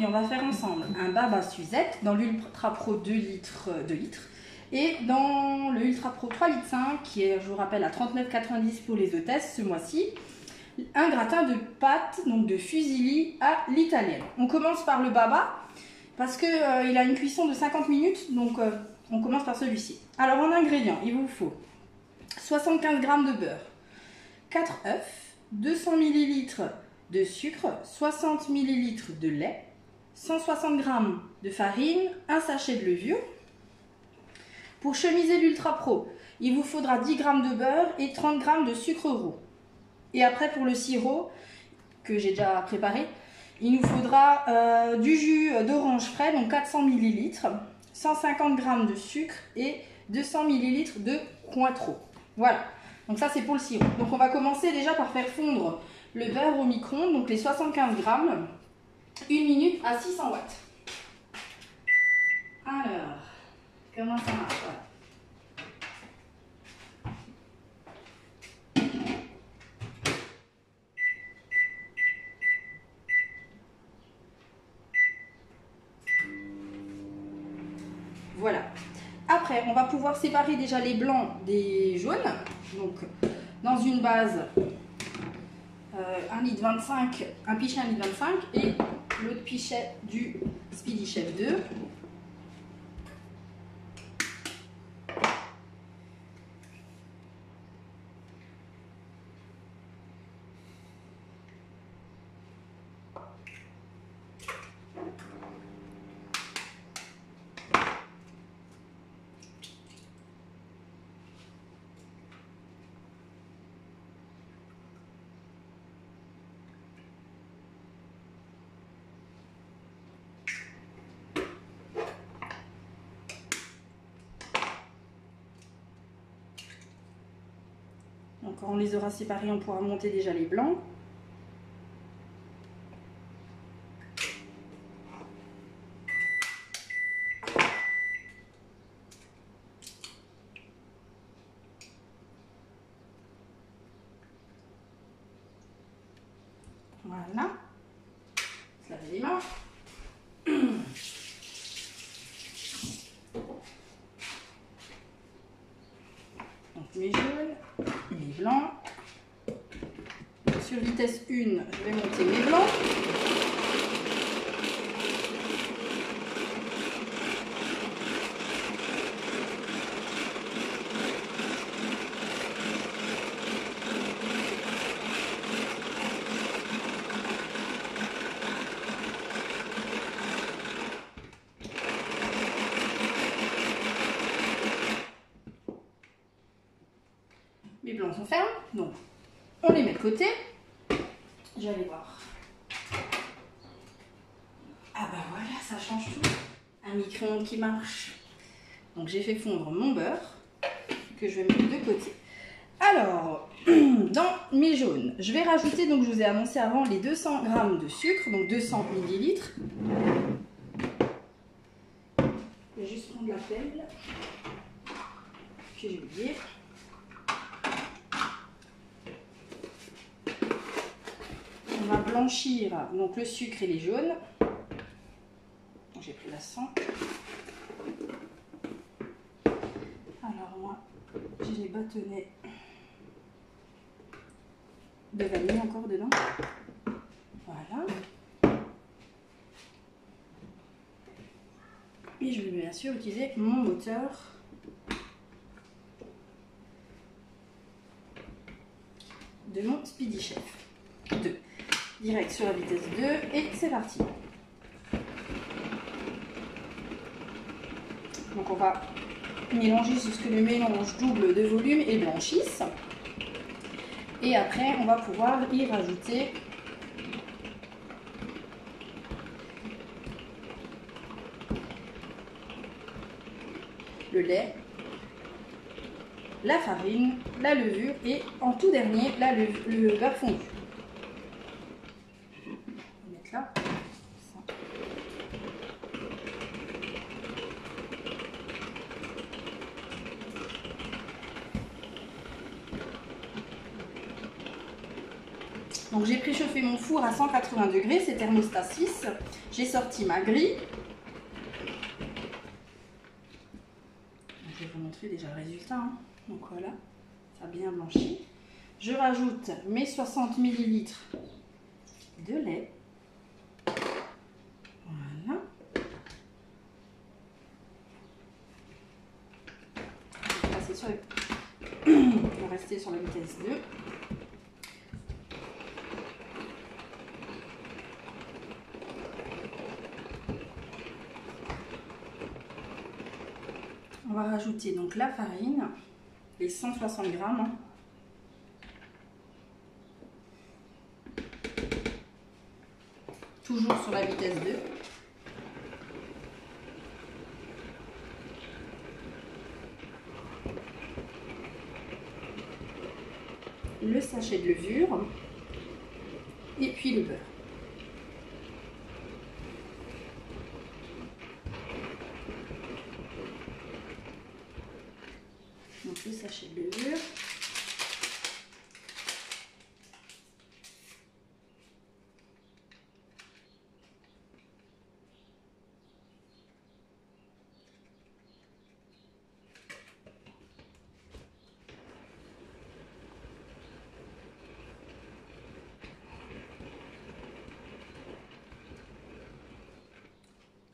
aujourd'hui, on va faire ensemble un baba Suzette dans l'Ultra Pro 2 litres, et dans le Ultra Pro 3 litres 5 qui est, je vous rappelle, à 39,90 pour les hôtesses ce mois-ci. Un gratin de pâtes, donc de fusilli à l'italienne. On commence par le baba parce qu'il a une cuisson de 50 minutes, donc on commence par celui-ci. Alors en ingrédients, il vous faut 75 g de beurre, 4 œufs, 200 ml de sucre, 60 ml de lait, 160 g de farine, un sachet de levure. Pour chemiser l'Ultra Pro, il vous faudra 10 g de beurre et 30 g de sucre roux. Et après, pour le sirop, que j'ai déjà préparé, il nous faudra du jus d'orange frais, donc 400 ml, 150 g de sucre et 200 ml de Cointreau. Voilà, donc ça c'est pour le sirop. Donc on va commencer déjà par faire fondre le beurre au micro-ondes, donc les 75 g, 1 minute à 600 watts. Alors, comment ça marche? Voilà. Voilà. Après, on va pouvoir séparer déjà les blancs des jaunes. Donc, dans une base, 1,25 litre, un pichet 1,25 litre et l'autre pichet du Speedy Chef 2. Donc quand on les aura séparés, on pourra monter déjà les blancs. Voilà. Se laver les mains. Donc mes jaunes, mes blancs. Sur vitesse 1, je vais monter mes blancs. Mes blancs sont fermes, donc on les met de côté. J'allais voir. Ah bah voilà, ça change tout. Un micro-ondes qui marche. Donc j'ai fait fondre mon beurre que je vais mettre de côté. Alors, dans mes jaunes, je vais rajouter, donc je vous ai annoncé avant, les 200 g de sucre, donc 200 ml. Je vais juste prendre la pelle que j'ai oublié. On va blanchir donc le sucre et les jaunes. J'ai pris la 100. Alors moi, j'ai les bâtonnets de vanille encore dedans. Voilà. Et je vais bien sûr utiliser mon moteur de mon Speedy Chef 2. Direct sur la vitesse 2 et c'est parti. Donc on va mélanger jusqu'à ce que le mélange double de volume et blanchisse. Et après on va pouvoir y rajouter le lait, la farine, la levure et en tout dernier le beurre fondu. Là. Ça. Donc j'ai préchauffé mon four à 180 degrés, c'est thermostat 6. J'ai sorti ma grille. Je vais vous montrer déjà le résultat. Hein. Donc voilà, ça a bien blanchi. Je rajoute mes 60 ml de lait. Voilà. Je vais passer sur les... On va rester sur la vitesse 2. On va rajouter donc la farine, les 160 grammes. Toujours sur la vitesse 2. Le sachet de levure et puis le beurre. Donc le sachet de levure.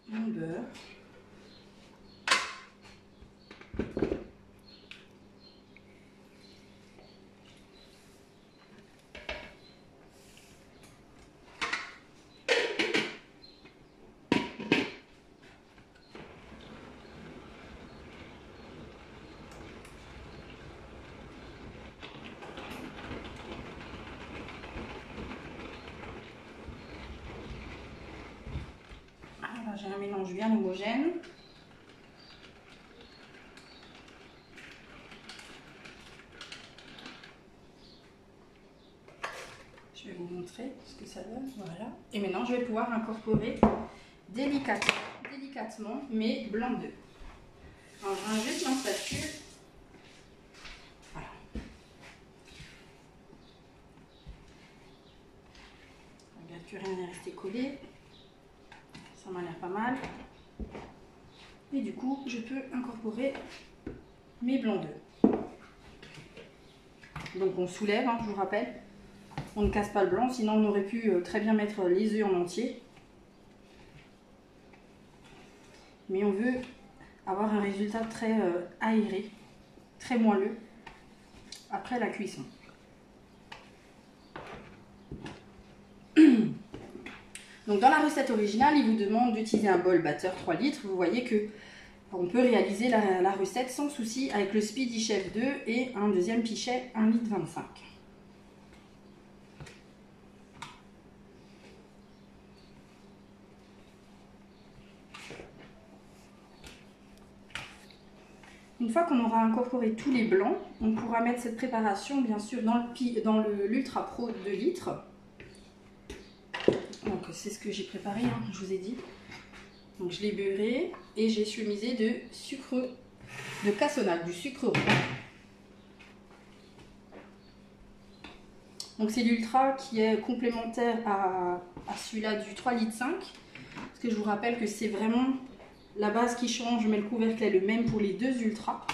Mon beurre. J'ai un mélange bien homogène. Je vais vous montrer ce que ça donne. Voilà. Et maintenant, je vais pouvoir incorporer délicatement mes blancs d'œufs. Alors, je rajoute ma spatule. Voilà. Regarde que rien n'est resté collé. Ça m'a l'air pas mal. Et du coup, je peux incorporer mes blancs d'œufs. Donc on soulève, hein, je vous rappelle. On ne casse pas le blanc, sinon on aurait pu très bien mettre les œufs en entier. Mais on veut avoir un résultat très aéré, très moelleux après la cuisson. Donc dans la recette originale, il vous demande d'utiliser un bol batteur 3 litres. Vous voyez que on peut réaliser la recette sans souci avec le Speedy Chef 2 et un deuxième pichet 1,25 litre. Une fois qu'on aura incorporé tous les blancs, on pourra mettre cette préparation bien sûr dans l'Ultra Pro 2 litres. Donc c'est ce que j'ai préparé, hein, je vous ai dit. Donc je l'ai beurré et j'ai chemisé de cassonade, du sucre rond. Donc c'est l'Ultra qui est complémentaire à celui-là du 3,5 litres. Parce que je vous rappelle que c'est vraiment la base qui change, mais le couvercle est le même pour les deux Ultras.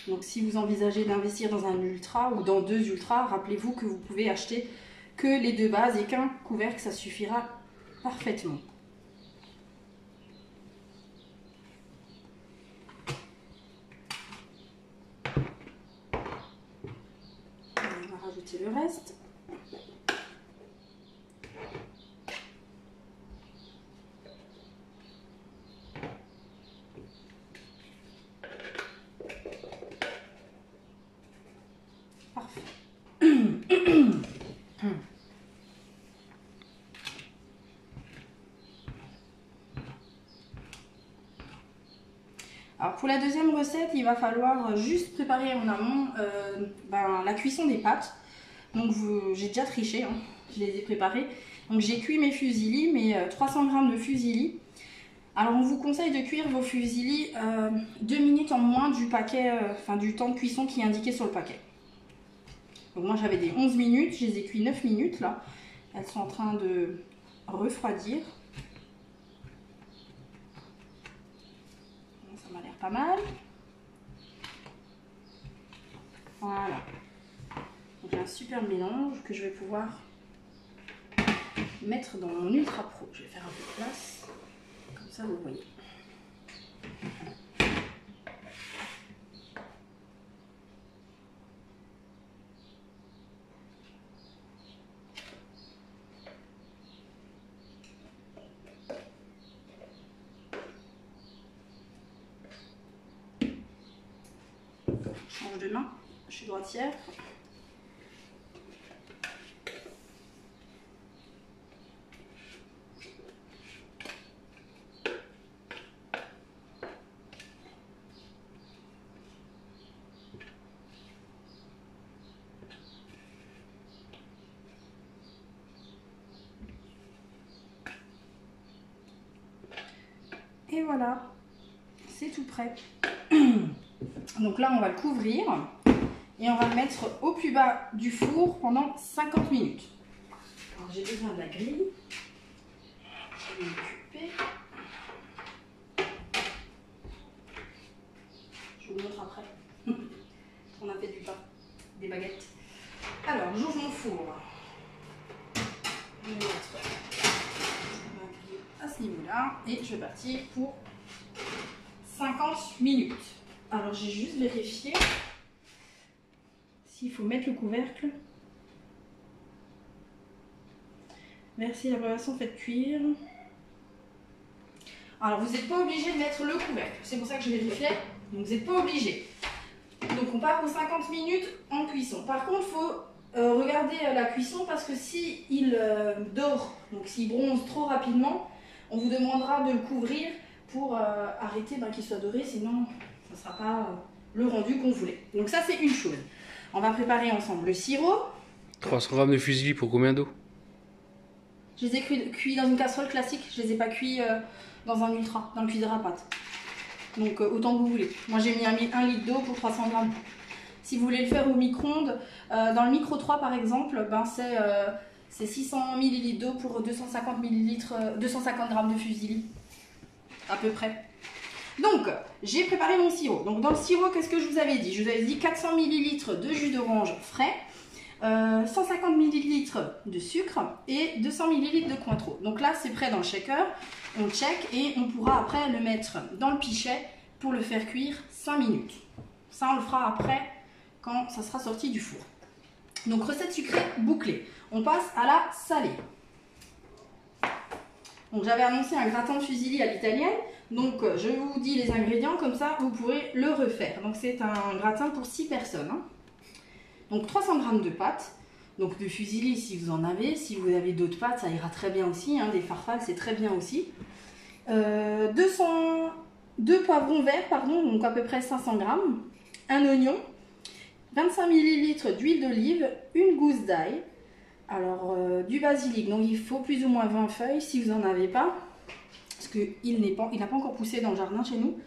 Donc si vous envisagez d'investir dans un Ultra ou dans deux Ultras, rappelez-vous que vous pouvez acheter que les deux bases et qu'un couvercle, ça suffira parfaitement. On va rajouter le reste. Parfait. Alors pour la deuxième recette, il va falloir juste préparer en amont la cuisson des pâtes. Donc j'ai déjà triché, hein, je les ai préparées. Donc j'ai cuit mes fusillis, mes 300 g de fusillis. Alors on vous conseille de cuire vos fusillis 2 minutes en moins du paquet, du temps de cuisson qui est indiqué sur le paquet. Donc moi j'avais des 11 minutes, je les ai cuits 9 minutes là. Elles sont en train de refroidir. Ça m'a l'air pas mal. Voilà. Donc j'ai un super mélange que je vais pouvoir mettre dans mon Ultra Pro. Je vais faire un peu de place, comme ça vous voyez. Je change de main, je suis droitière. Et voilà, c'est tout prêt. Donc là, on va le couvrir et on va le mettre au plus bas du four pendant 50 minutes. Alors j'ai besoin de la grille. Je vais m'occuper. Je vous montre après. On a fait du pain, des baguettes. Alors, j'ouvre mon four. Je vais mettre ma grille à ce niveau-là et je vais partir pour 50 minutes. Alors j'ai juste vérifié s'il faut mettre le couvercle. Merci la préparation, faites cuire. Alors vous n'êtes pas obligé de mettre le couvercle, c'est pour ça que je vérifiais. Donc vous n'êtes pas obligé. Donc on part pour 50 minutes en cuisson. Par contre, il faut regarder la cuisson parce que s'il dort, donc s'il bronze trop rapidement, on vous demandera de le couvrir pour arrêter qu'il soit doré, sinon ça ne sera pas le rendu qu'on voulait. Donc ça c'est une chose. On va préparer ensemble le sirop. 300 g de fusilli pour combien d'eau? Je les ai cuits dans une casserole classique, je les ai pas cuits dans un ultra, dans le cuiseur à pâte. Donc autant que vous voulez. Moi j'ai mis 1 litre d'eau pour 300 g. Si vous voulez le faire au micro-ondes, dans le micro 3 par exemple, c'est 600 ml d'eau pour 250 g de fusilli. À peu près. Donc, j'ai préparé mon sirop. Donc, dans le sirop, qu'est-ce que je vous avais dit? Je vous avais dit 400 ml de jus d'orange frais, 150 ml de sucre et 200 ml de Cointreau. Donc là, c'est prêt dans le shaker. On check et on pourra après le mettre dans le pichet pour le faire cuire 5 minutes. Ça, on le fera après quand ça sera sorti du four. Donc, recette sucrée bouclée. On passe à la salée. Donc j'avais annoncé un gratin de fusilli à l'italienne, donc je vous dis les ingrédients, comme ça vous pourrez le refaire. Donc c'est un gratin pour 6 personnes. Hein. Donc 300 g de pâtes, donc de fusilli si vous en avez, si vous avez d'autres pâtes ça ira très bien aussi, hein. Des farfales c'est très bien aussi. 2 poivrons verts, pardon, donc à peu près 500 g, un oignon, 25 ml d'huile d'olive, une gousse d'ail. Alors, du basilic, donc il faut plus ou moins 20 feuilles si vous n'en avez pas, parce qu'il n'a pas encore poussé dans le jardin chez nous.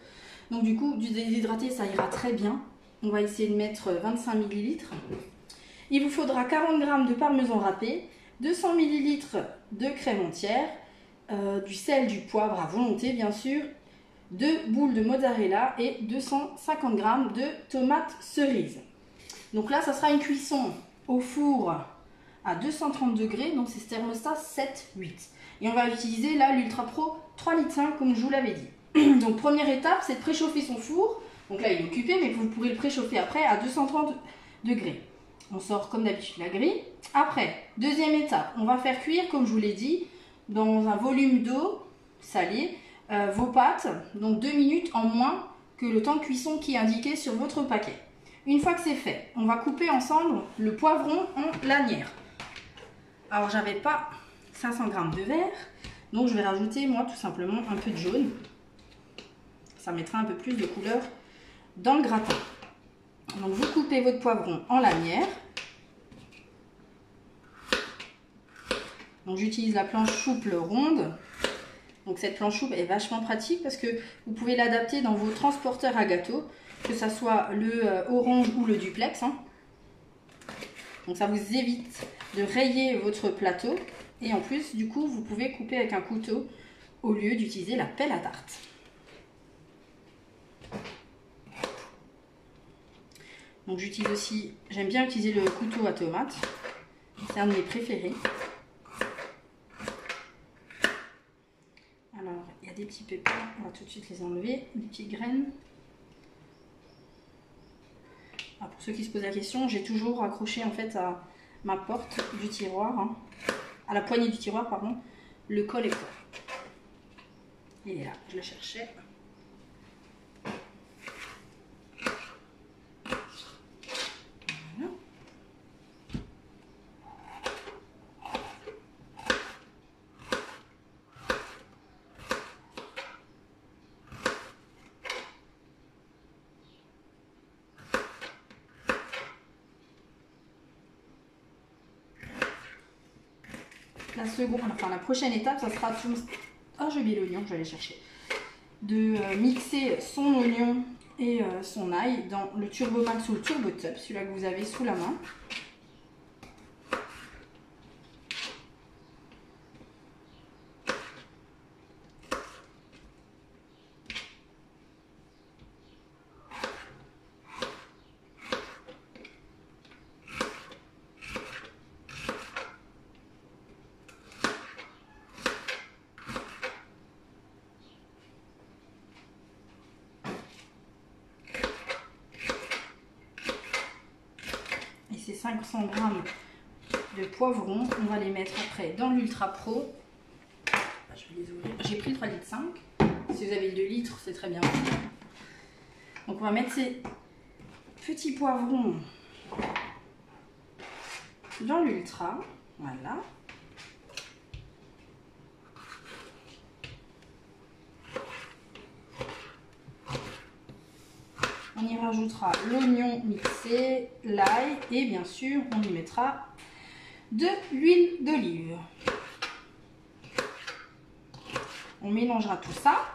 Donc du coup, du déshydraté, ça ira très bien. On va essayer de mettre 25 ml. Il vous faudra 40 g de parmesan râpé, 200 ml de crème entière, du sel, du poivre à volonté bien sûr, 2 boules de mozzarella et 250 g de tomates cerises. Donc là, ça sera une cuisson au four à 230 degrés, donc c'est thermostat 7-8. Et on va utiliser là l'Ultra Pro 3,5 litres comme je vous l'avais dit. Donc première étape, c'est de préchauffer son four. Donc là il est occupé, mais vous pourrez le préchauffer après à 230 degrés. On sort comme d'habitude la grille. Après, deuxième étape, on va faire cuire, comme je vous l'ai dit, dans un volume d'eau salée, vos pâtes, donc 2 minutes en moins que le temps de cuisson qui est indiqué sur votre paquet. Une fois que c'est fait, on va couper ensemble le poivron en lanières. Alors j'avais pas 500 g de vert, donc je vais rajouter moi tout simplement un peu de jaune. Ça mettra un peu plus de couleur dans le gratin. Donc vous coupez votre poivron en lanières. Donc j'utilise la planche souple ronde. Donc cette planche souple est vachement pratique parce que vous pouvez l'adapter dans vos transporteurs à gâteau, que ce soit le orange ou le duplex. Hein. Donc ça vous évite de rayer votre plateau. Et en plus, du coup, vous pouvez couper avec un couteau au lieu d'utiliser la pelle à tarte. Donc j'utilise aussi, j'aime bien utiliser le couteau à tomate. C'est un de mes préférés. Alors, il y a des petits pépins, on va tout de suite les enlever, des petites graines. Alors, pour ceux qui se posent la question, j'ai toujours accroché en fait à ma porte du tiroir, hein, à la poignée du tiroir, pardon, le collecteur. Il est là, je le cherchais. Voilà. La seconde, enfin la prochaine étape, ça sera tout. Oh, j'ai oublié l'oignon, je vais aller chercher. De mixer son oignon et son ail dans le Turbo Max ou le Turbo Top, celui-là que vous avez sous la main. Et ces 500 g de poivrons, on va les mettre après dans l'Ultra Pro. Je vais les ouvrir. J'ai pris le 3,5 litres. Si vous avez le 2 litres, c'est très bien. Donc on va mettre ces petits poivrons dans l'Ultra. Voilà. On y rajoutera l'oignon mixé, l'ail et bien sûr on y mettra de l'huile d'olive. On mélangera tout ça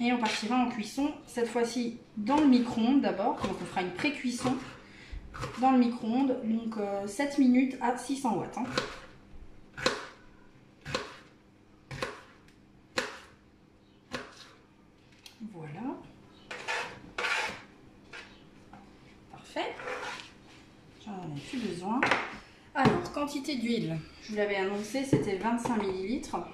et on partira en cuisson, cette fois-ci dans le micro-ondes d'abord. Donc on fera une pré-cuisson dans le micro-ondes, donc 7 minutes à 600 watts. Hein. Voilà. Parfait. J'en ai plus besoin. Alors, quantité d'huile, je vous l'avais annoncé, c'était 25 ml. Ça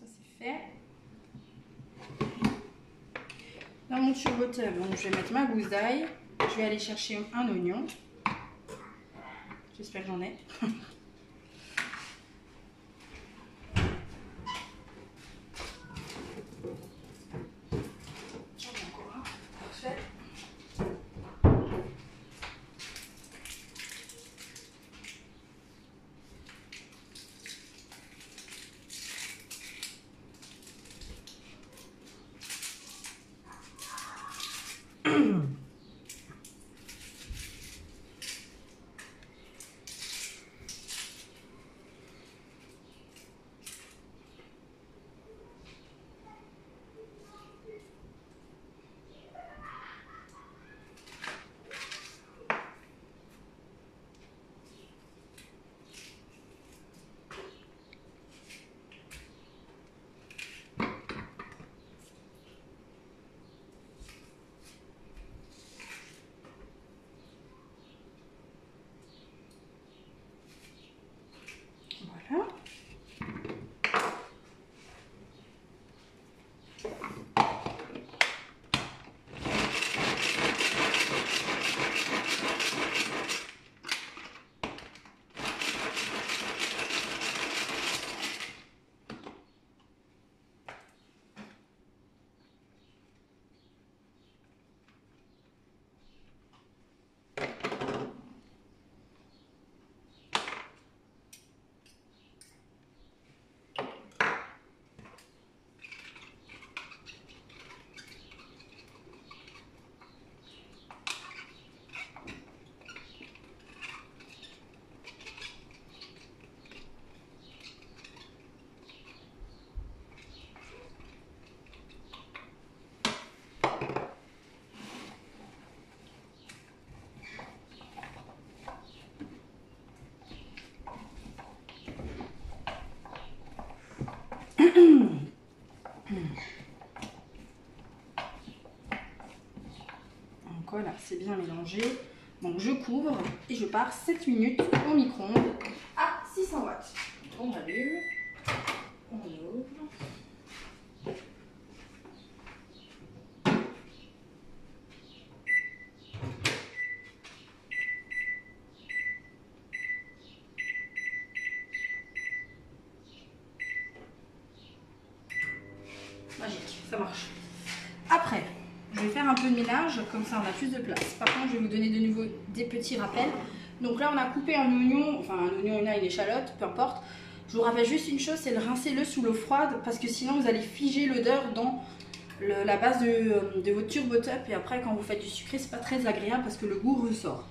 c'est fait. Dans mon Turbo Top, donc je vais mettre ma gousse d'ail. Je vais aller chercher un oignon. J'espère que j'en ai. Parfait. Donc voilà, c'est bien mélangé. Donc je couvre et je pars 7 minutes au micro-ondes à 600 watts. On allume, on ouvre. Magique, ça marche. Après, je vais faire un peu de ménage, comme ça on a plus de place. Par contre, je vais vous donner de nouveau des petits rappels. Donc là, on a coupé un oignon, enfin un oignon, une échalote, peu importe. Je vous rappelle juste une chose, c'est de rincer-le sous l'eau froide, parce que sinon vous allez figer l'odeur dans la base de votre turbo-top. Et après, quand vous faites du sucré, c'est pas très agréable parce que le goût ressort.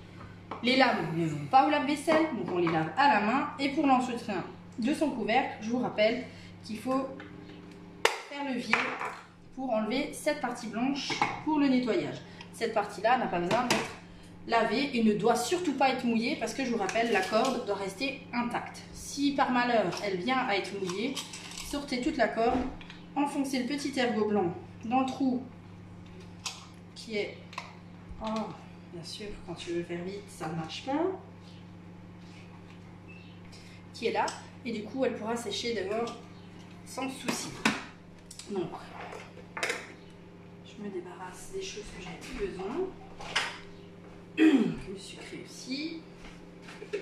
Les lames ne vont pas au lave-vaisselle, donc on les lave à la main. Et pour l'entretien de son couvercle, je vous rappelle qu'il faut faire levier pour enlever cette partie blanche pour le nettoyage. Cette partie-là n'a pas besoin d'être lavée et ne doit surtout pas être mouillée parce que je vous rappelle, la corde doit rester intacte. Si par malheur elle vient à être mouillée, sortez toute la corde, enfoncez le petit ergot blanc dans le trou qui est... Oh, bien sûr, quand tu veux faire vite, ça ne marche pas. Qui est là, et du coup elle pourra sécher d'abord sans souci. Donc, je me débarrasse des choses que j'ai plus besoin. Le sucré aussi. Je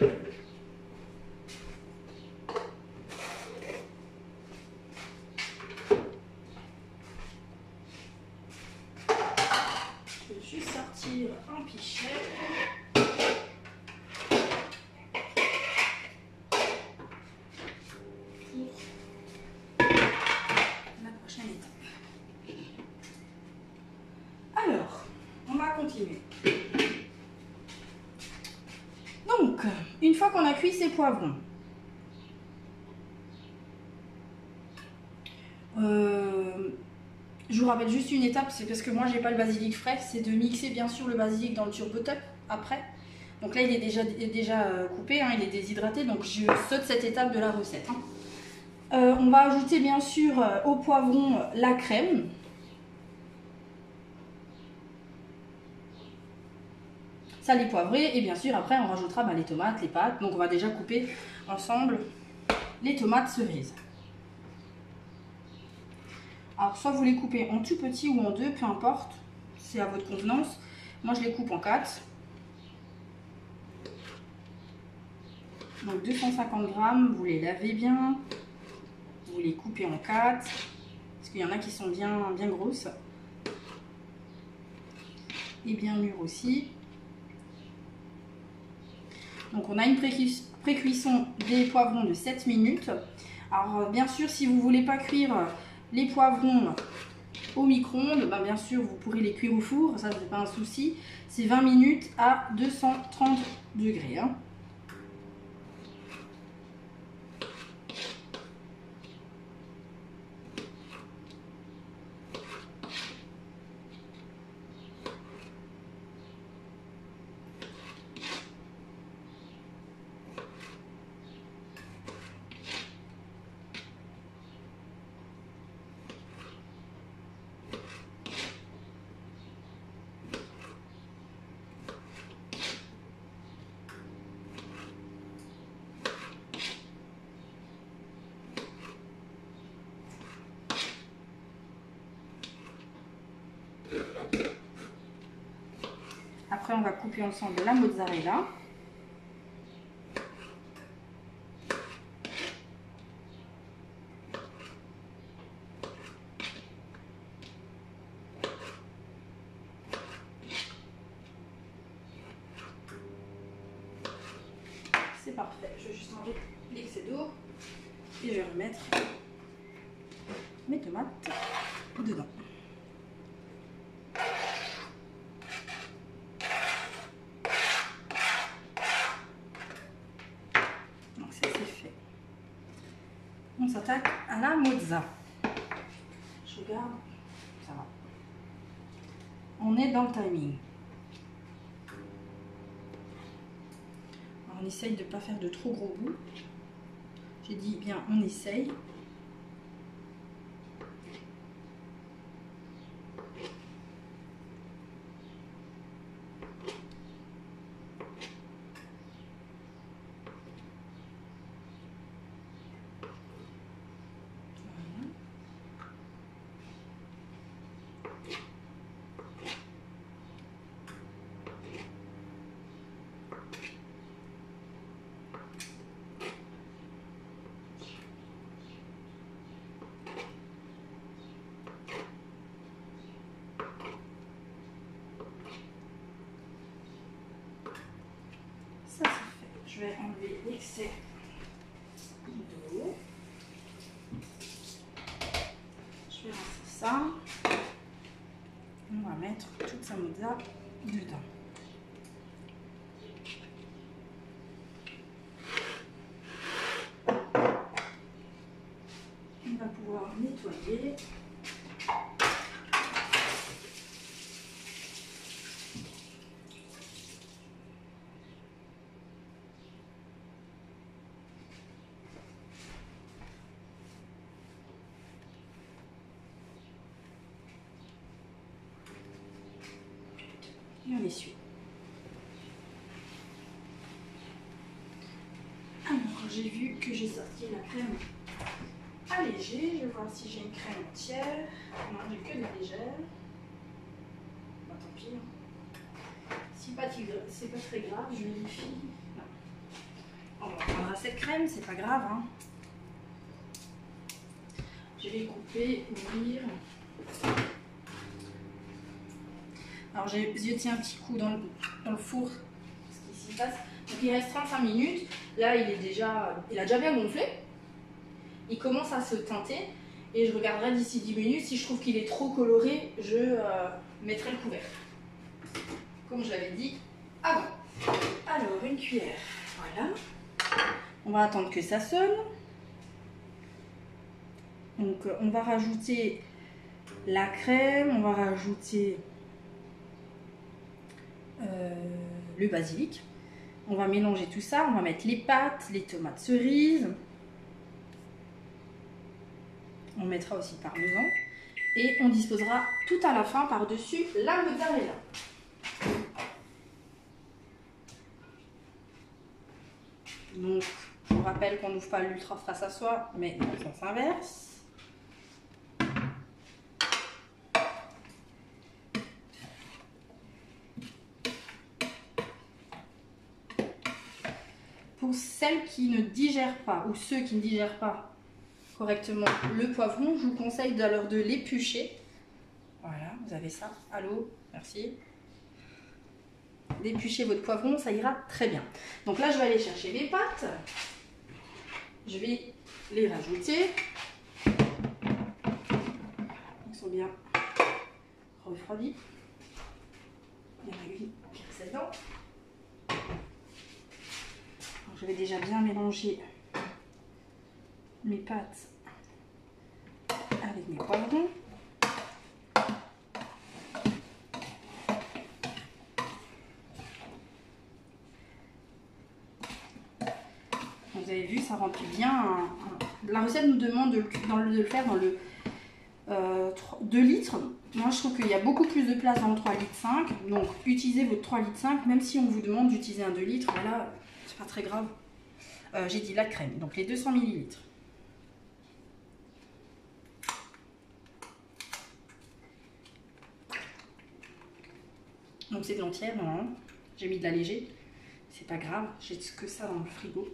vais juste sortir un pichet. Pour la prochaine étape. Alors, on va continuer. Donc, une fois qu'on a cuit ces poivrons, je vous rappelle juste une étape, c'est parce que moi j'ai pas le basilic frais, c'est de mixer bien sûr le basilic dans le turbo-top après. Donc là il est déjà coupé, hein, il est déshydraté, donc je saute cette étape de la recette. Hein. On va ajouter bien sûr au poivron la crème. Salé poivré, et bien sûr après on rajoutera les tomates, les pâtes. Donc on va déjà couper ensemble les tomates cerises. Alors soit vous les coupez en tout petit ou en deux, peu importe, c'est à votre convenance. Moi je les coupe en 4. Donc 250 grammes, vous les lavez bien, vous les coupez en 4, parce qu'il y en a qui sont bien grosses. Et bien mûres aussi. Donc on a une pré-cuisson des poivrons de 7 minutes. Alors bien sûr, si vous ne voulez pas cuire les poivrons au micro-ondes, bien sûr vous pourrez les cuire au four, ça c'est pas un souci. C'est 20 minutes à 230 degrés. Hein. Après, on va couper ensemble la mozzarella. C'est parfait. Je vais juste enlever l'excès d'eau et je vais remettre mes tomates dedans. Donc ça c'est fait. On s'attaque à la mozza. Je regarde, ça va. On est dans le timing. Alors, on essaye de ne pas faire de trop gros bouts. J'ai dit bien on essaye. je vais enlever l'excès d'eau. Je vais rincer ça. On va mettre toute sa mozza dedans. On va pouvoir nettoyer. Et on essuie. Alors, j'ai vu que j'ai sorti la crème allégée. Je vais voir si j'ai une crème entière. Non, j'ai que de la légère. Bah, tant pis. Si pas, c'est pas très grave, je vérifie. Non. On va prendre cette crème, c'est pas grave. Hein. Je vais couper, ouvrir. Alors j'ai jeté un petit coup dans le four, ce qui s'y passe. Donc il reste 35 minutes. Là il a déjà bien gonflé. Il commence à se teinter et je regarderai d'ici 10 minutes. Si je trouve qu'il est trop coloré, je mettrai le couvercle. Comme je l'avais dit avant. Alors une cuillère, voilà. On va attendre que ça sonne. Donc on va rajouter la crème, on va rajouter le basilic. On va mélanger tout ça, on va mettre les pâtes, les tomates cerises. On mettra aussi parmesan. Et on disposera tout à la fin par-dessus la mozzarella. Donc, je vous rappelle qu'on n'ouvre pas l'ultra fraise à soie, mais dans le sens inverse. Pour celles qui ne digèrent pas, ou ceux qui ne digèrent pas correctement le poivron, je vous conseille alors de l'éplucher. Voilà, vous avez ça. Allô, merci. D'éplucher votre poivron, ça ira très bien. Donc là, je vais aller chercher les pâtes. Je vais les rajouter. Ils sont bien refroidis. Il y en a une qui reste dedans. Je vais déjà bien mélanger mes pâtes avec mes poivrons. Vous avez vu, ça remplit bien. La recette nous demande de le faire dans le 2 litres. Moi, je trouve qu'il y a beaucoup plus de place dans le 3,5 litres. Donc, utilisez votre 3,5 litres, même si on vous demande d'utiliser un 2 litres. Voilà, c'est pas très grave. J'ai dit la crème, donc les 200 ml. Donc c'est de l'entière, non. J'ai mis de la léger. C'est pas grave, j'ai que ça dans le frigo.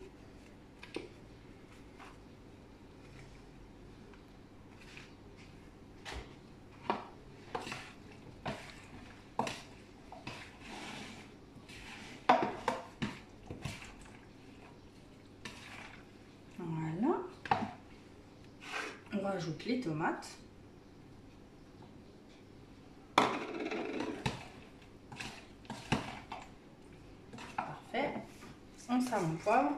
Voilà. On rajoute les tomates. Parfait. On sale mon poivre.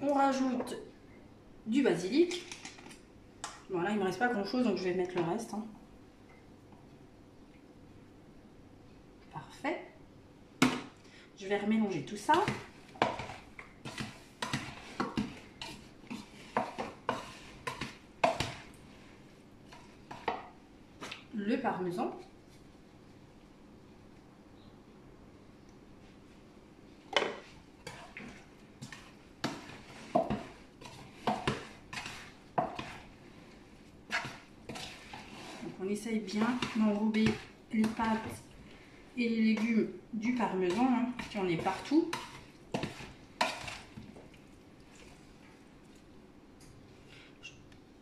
On rajoute du basilic. Voilà, il ne me reste pas grand chose, donc je vais mettre le reste. Hein. Parfait. Je vais remélanger tout ça. Le parmesan. On essaye bien d'enrober les pâtes et les légumes du parmesan, hein, qui en est partout.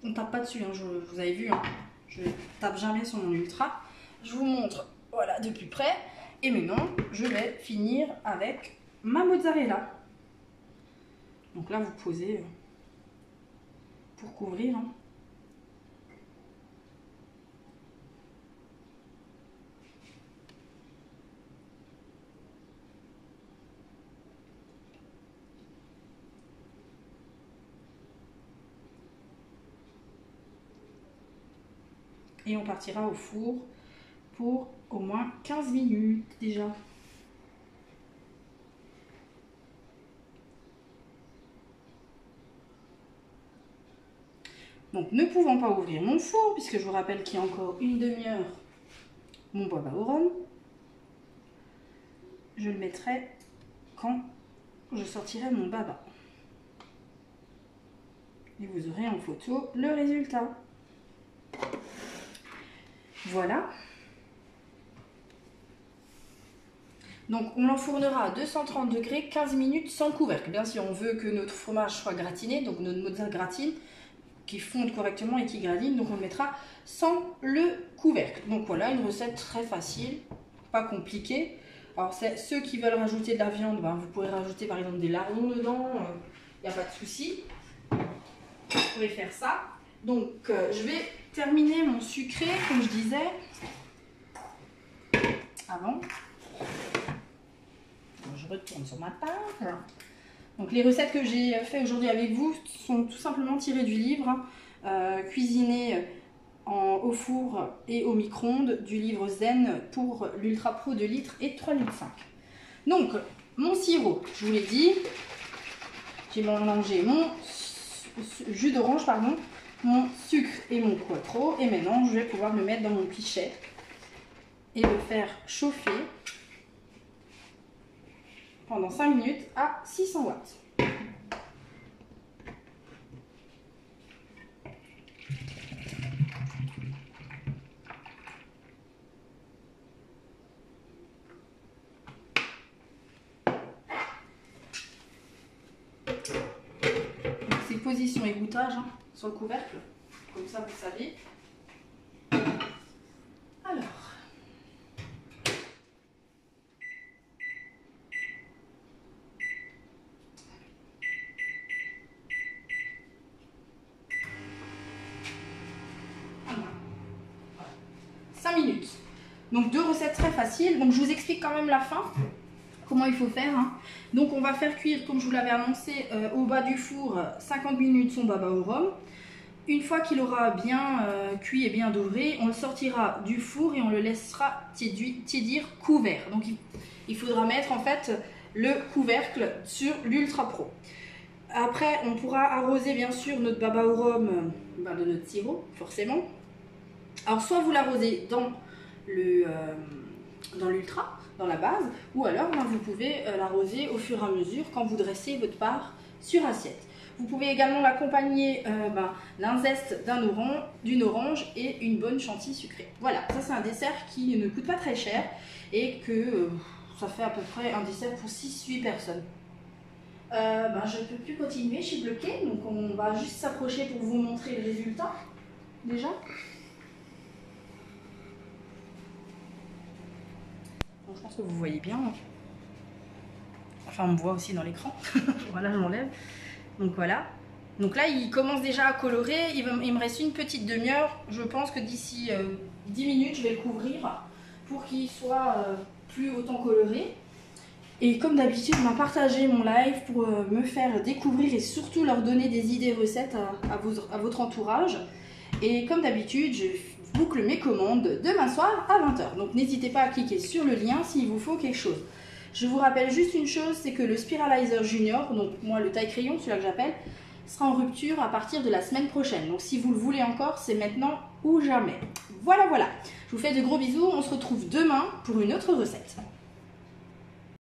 on tape pas dessus, hein, vous avez vu, hein, je tape jamais sur mon ultra. Je vous montre, voilà, de plus près. Et maintenant, je vais finir avec ma mozzarella. Donc là, vous posez pour couvrir. Hein. Et on partira au four pour au moins 15 minutes déjà. Donc ne pouvant pas ouvrir mon four, puisque je vous rappelle qu'il y a encore une demi-heure mon baba au rhum, je le mettrai quand je sortirai mon baba. Et vous aurez en photo le résultat. Voilà. Donc on l'enfournera à 230 degrés 15 minutes sans couvercle. Bien sûr, on veut que notre fromage soit gratiné, donc notre mozzarella gratine, qui fonde correctement et qui gratine, donc on le mettra sans le couvercle. Donc voilà, une recette très facile, pas compliquée. Alors ceux qui veulent rajouter de la viande, ben, vous pourrez rajouter par exemple des larrons dedans, il n'y a pas de souci. Vous pouvez faire ça. Donc je vais terminer mon sucré, comme je disais avant. Je retourne sur ma table. Donc les recettes que j'ai fait aujourd'hui avec vous sont tout simplement tirées du livre Cuisiner au four et au micro-ondes du livre Zen pour l'Ultra Pro 2 litres et 3,5 litres. Donc mon sirop, je vous l'ai dit, j'ai mélangé mon jus d'orange, pardon, mon sucre et mon cointreau, et maintenant je vais pouvoir le mettre dans mon pichet et le faire chauffer pendant 5 minutes à 600 watts. C'est position égouttage hein, sur le couvercle, comme ça vous savez. Alors. Voilà. 5 minutes. Donc deux recettes très faciles. Donc je vous explique quand même la fin. Comment il faut faire. Hein. Donc on va faire cuire, comme je vous l'avais annoncé, au bas du four 50 minutes son baba au rhum. Une fois qu'il aura bien cuit et bien doré, on le sortira du four et on le laissera tiédir couvert. Donc il faudra mettre en fait le couvercle sur l'Ultra Pro. Après on pourra arroser bien sûr notre baba au rhum de notre sirop forcément. Alors soit vous l'arrosez dans l'Ultra, dans la base, ou alors vous pouvez l'arroser au fur et à mesure quand vous dressez votre part sur assiette. Vous pouvez également l'accompagner d'un zeste d'une orange et une bonne chantilly sucrée. Voilà, ça c'est un dessert qui ne coûte pas très cher et que ça fait à peu près un dessert pour 6-8 personnes. Je ne peux plus continuer, je suis bloquée, donc on va juste s'approcher pour vous montrer le résultat déjà. Bon, je pense que vous voyez bien. Enfin, on me voit aussi dans l'écran. Voilà, je m'enlève. Donc voilà. Donc là, il commence déjà à colorer. Il me reste une petite demi-heure. Je pense que d'ici 10 minutes, je vais le couvrir pour qu'il soit plus autant coloré. Et comme d'habitude, je vais partager mon live pour me faire découvrir et surtout leur donner des idées recettes à votre entourage. Et comme d'habitude, je boucle mes commandes demain soir à 20 h. Donc n'hésitez pas à cliquer sur le lien s'il vous faut quelque chose. Je vous rappelle juste une chose, c'est que le Spiralizer Junior, donc moi le taille crayon, celui-là que j'appelle, sera en rupture à partir de la semaine prochaine. Donc si vous le voulez encore, c'est maintenant ou jamais. Voilà, voilà. Je vous fais de gros bisous, on se retrouve demain pour une autre recette.